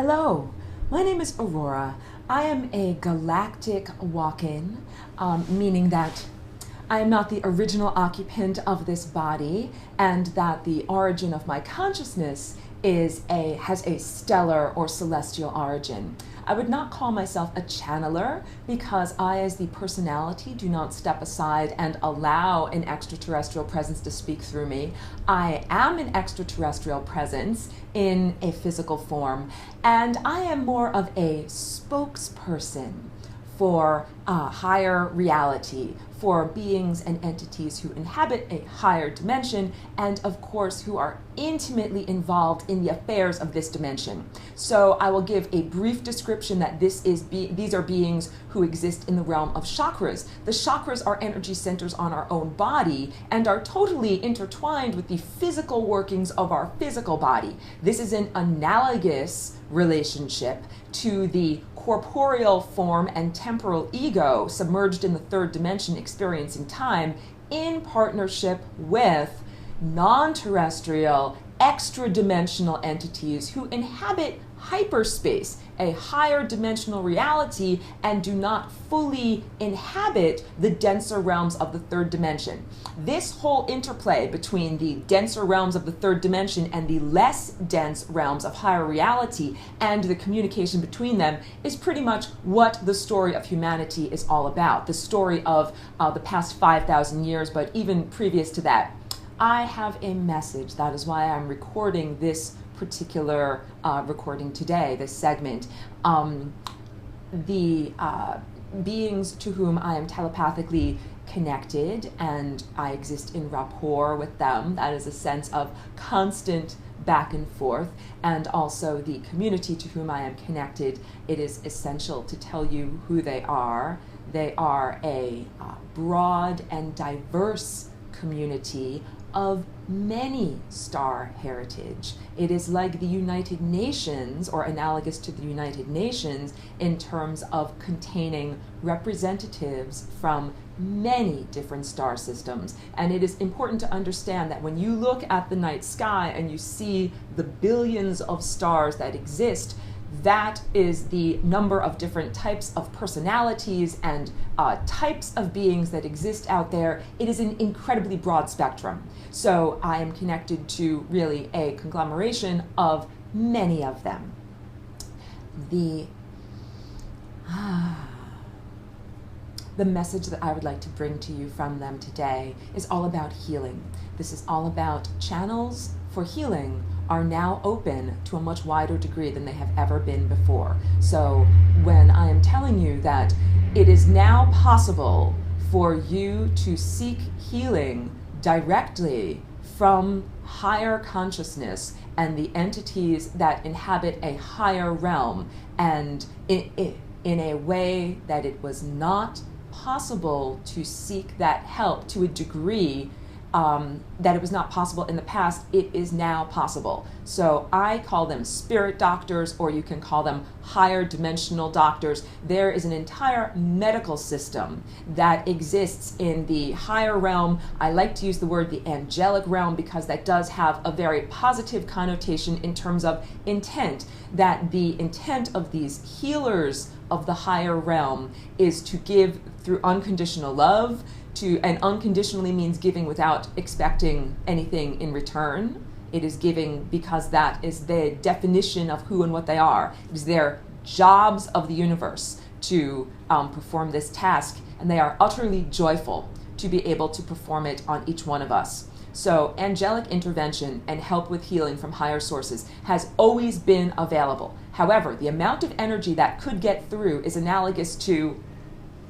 Hello, my name is Aurora. I am a galactic walk-in, meaning that I am not the original occupant of this body, and that the origin of my consciousness has a stellar or celestial origin. I would not call myself a channeler because I, as the personality, do not step aside and allow an extraterrestrial presence to speak through me. I am an extraterrestrial presence in a physical form, and I am more of a spokesperson for higher reality, for beings and entities who inhabit a higher dimension, and of course who are intimately involved in the affairs of this dimension. So I will give a brief description that these are beings who exist in the realm of chakras. The chakras are energy centers on our own body and are totally intertwined with the physical workings of our physical body. This is an analogous relationship to the corporeal form and temporal ego submerged in the third dimension experiencing time in partnership with non-terrestrial extra-dimensional entities who inhabit hyperspace, a higher dimensional reality, and do not fully inhabit the denser realms of the third dimension. This whole interplay between the denser realms of the third dimension and the less dense realms of higher reality and the communication between them is pretty much what the story of humanity is all about. The story of the past 5,000 years, but even previous to that. I have a message. That is why I'm recording this particular recording today, this segment. The beings to whom I am telepathically connected and I exist in rapport with them, that is a sense of constant back and forth, and also the community to whom I am connected, it is essential to tell you who they are. They are a broad and diverse community of many star heritage. It is like the United Nations, or analogous to the United Nations, in terms of containing representatives from many different star systems. And it is important to understand that when you look at the night sky and you see the billions of stars that exist, that is the number of different types of personalities and types of beings that exist out there. It is an incredibly broad spectrum. So I am connected to really a conglomeration of many of them. The message that I would like to bring to you from them today is all about healing. This is all about channels for healing are now open to a much wider degree than they have ever been before. So when I am telling you that it is now possible for you to seek healing directly from higher consciousness and the entities that inhabit a higher realm, and in a way that it was not possible to seek that help to a degree that it was not possible in the past, it is now possible. So I call them spirit doctors, or you can call them higher dimensional doctors. There is an entire medical system that exists in the higher realm. I like to use the word the angelic realm because that does have a very positive connotation in terms of intent, that the intent of these healers of the higher realm is to give through unconditional love, and unconditionally means giving without expecting anything in return. It is giving because that is the definition of who and what they are. It is their jobs of the universe to perform this task, and they are utterly joyful to be able to perform it on each one of us. So angelic intervention and help with healing from higher sources has always been available. However, the amount of energy that could get through is analogous to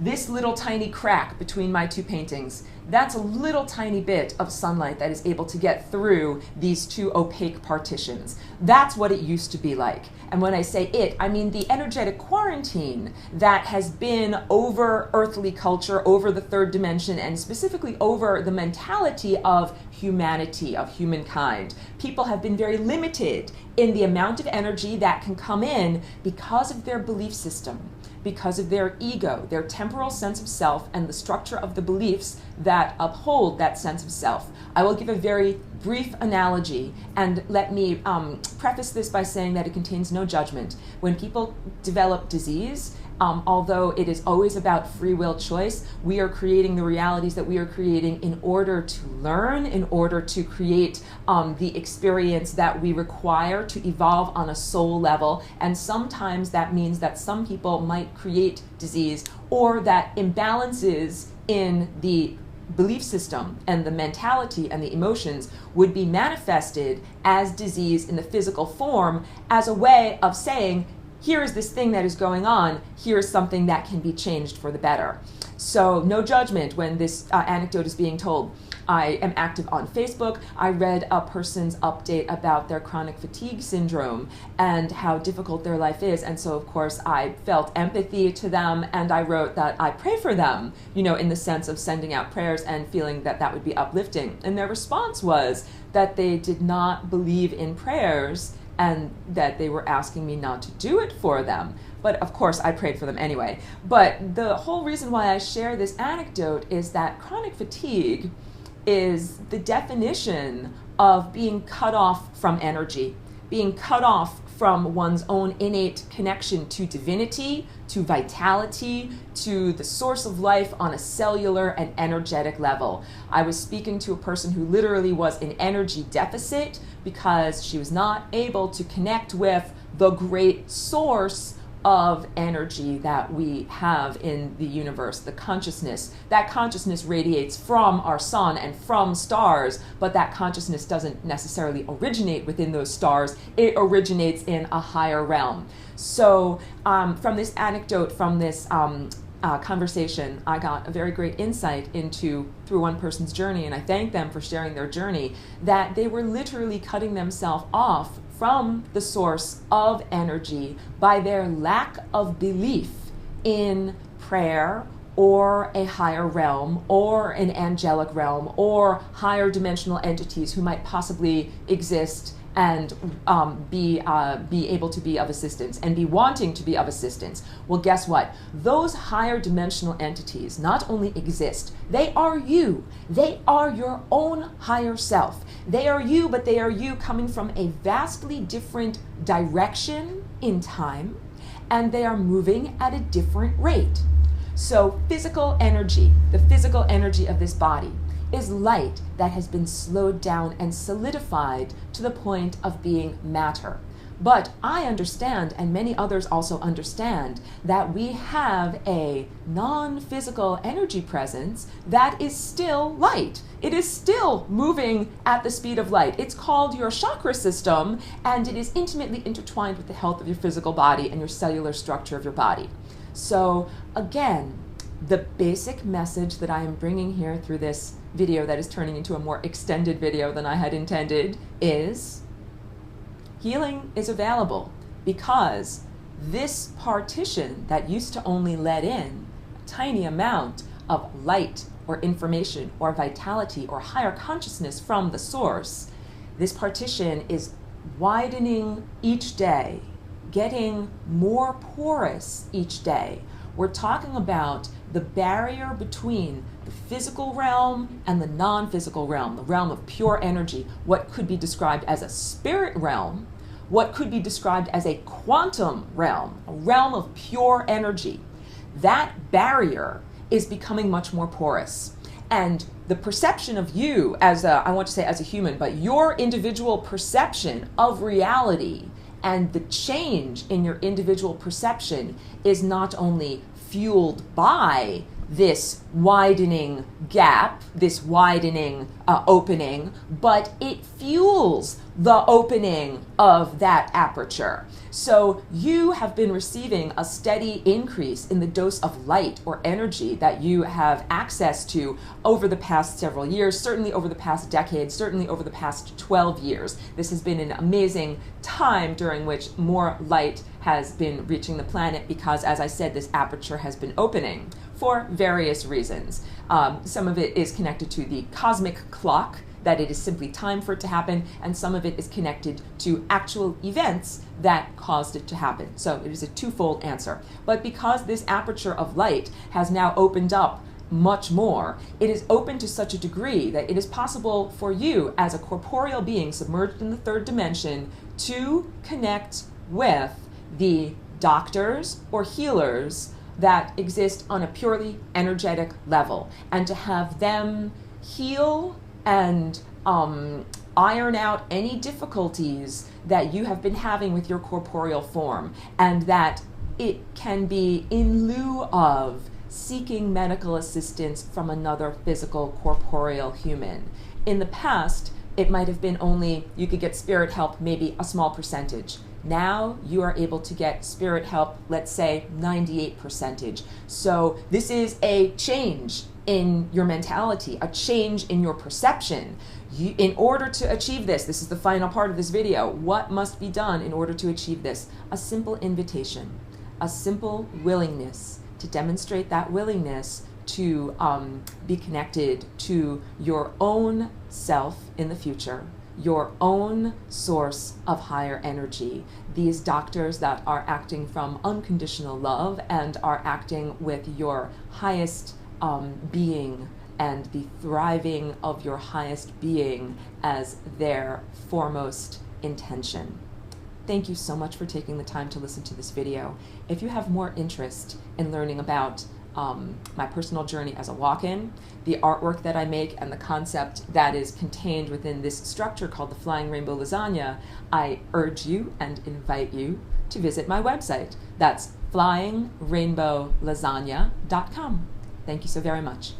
this little tiny crack between my two paintings. That's a little tiny bit of sunlight that is able to get through these two opaque partitions. That's what it used to be like. And when I say it, I mean the energetic quarantine that has been over earthly culture, over the third dimension, and specifically over the mentality of humanity, of humankind. People have been very limited in the amount of energy that can come in because of their belief system, because of their ego, their temporal sense of self, and the structure of the beliefs that uphold that sense of self. I will give a very brief analogy, and let me preface this by saying that it contains no judgment. When people develop disease, although it is always about free will choice, we are creating the realities that we are creating in order to learn, in order to create the experience that we require to evolve on a soul level. And sometimes that means that some people might create disease, or that imbalances in the belief system and the mentality and the emotions would be manifested as disease in the physical form, as a way of saying, here is this thing that is going on, here is something that can be changed for the better. So no judgment when this anecdote is being told. I am active on Facebook. I read a person's update about their chronic fatigue syndrome and how difficult their life is. And so, of course, I felt empathy to them, and I wrote that I pray for them, in the sense of sending out prayers and feeling that that would be uplifting. And their response was that they did not believe in prayers and that they were asking me not to do it for them. But of course, I prayed for them anyway. But the whole reason why I share this anecdote is that chronic fatigue is the definition of being cut off from energy, being cut off from one's own innate connection to divinity, to vitality, to the source of life on a cellular and energetic level. I was speaking to a person who literally was in energy deficit because she was not able to connect with the great source of energy that we have in the universe, the consciousness. That consciousness radiates from our sun and from stars, but that consciousness doesn't necessarily originate within those stars. It originates in a higher realm. So from this anecdote, from this conversation, I got a very great insight into, through one person's journey, and I thank them for sharing their journey, that they were literally cutting themselves off from the source of energy by their lack of belief in prayer or a higher realm or an angelic realm or higher dimensional entities who might possibly exist and be able to be of assistance and be wanting to be of assistance. Well, guess what? Those higher dimensional entities not only exist, they are you. They are your own higher self. They are you, but they are you coming from a vastly different direction in time, and they are moving at a different rate. So physical energy, the physical energy of this body, is light that has been slowed down and solidified to the point of being matter. But I understand, and many others also understand, that we have a non-physical energy presence that is still light. It is still moving at the speed of light. It's called your chakra system, and it is intimately intertwined with the health of your physical body and your cellular structure of your body. So again, the basic message that I am bringing here through this video that is turning into a more extended video than I had intended is healing is available, because this partition that used to only let in a tiny amount of light or information or vitality or higher consciousness from the source, this partition is widening each day, getting more porous each day. We're talking about the barrier between the physical realm and the non-physical realm, the realm of pure energy, what could be described as a spirit realm, what could be described as a quantum realm, a realm of pure energy. That barrier is becoming much more porous. And the perception of you as I want to say as a human, but your individual perception of reality and the change in your individual perception is not only fueled by this widening gap, this widening opening, but it fuels the opening of that aperture. So you have been receiving a steady increase in the dose of light or energy that you have access to over the past several years, certainly over the past decade, certainly over the past 12 years. This has been an amazing time during which more light has been reaching the planet because, as I said, this aperture has been opening for various reasons. Some of it is connected to the cosmic clock, that it is simply time for it to happen, and some of it is connected to actual events that caused it to happen. So it is a twofold answer. But because this aperture of light has now opened up much more. It is open to such a degree that it is possible for you as a corporeal being submerged in the third dimension to connect with the doctors or healers that exist on a purely energetic level, and to have them heal and iron out any difficulties that you have been having with your corporeal form, and that it can be in lieu of seeking medical assistance from another physical corporeal human. In the past, it might have been only you could get spirit help, maybe a small percentage. Now you are able to get spirit help, let's say 98%. So this is a change in your mentality, a change in your perception. In order to achieve this is the final part of this video. What must be done in order to achieve this? A simple invitation, a simple willingness to demonstrate that willingness to be connected to your own self in the future, your own source of higher energy. These doctors that are acting from unconditional love and are acting with your highest being and the thriving of your highest being as their foremost intention. Thank you so much for taking the time to listen to this video. If you have more interest in learning about my personal journey as a walk-in, the artwork that I make, and the concept that is contained within this structure called the Flying Rainbow Lasagna, I urge you and invite you to visit my website. That's flyingrainbowlasagna.com. Thank you so very much.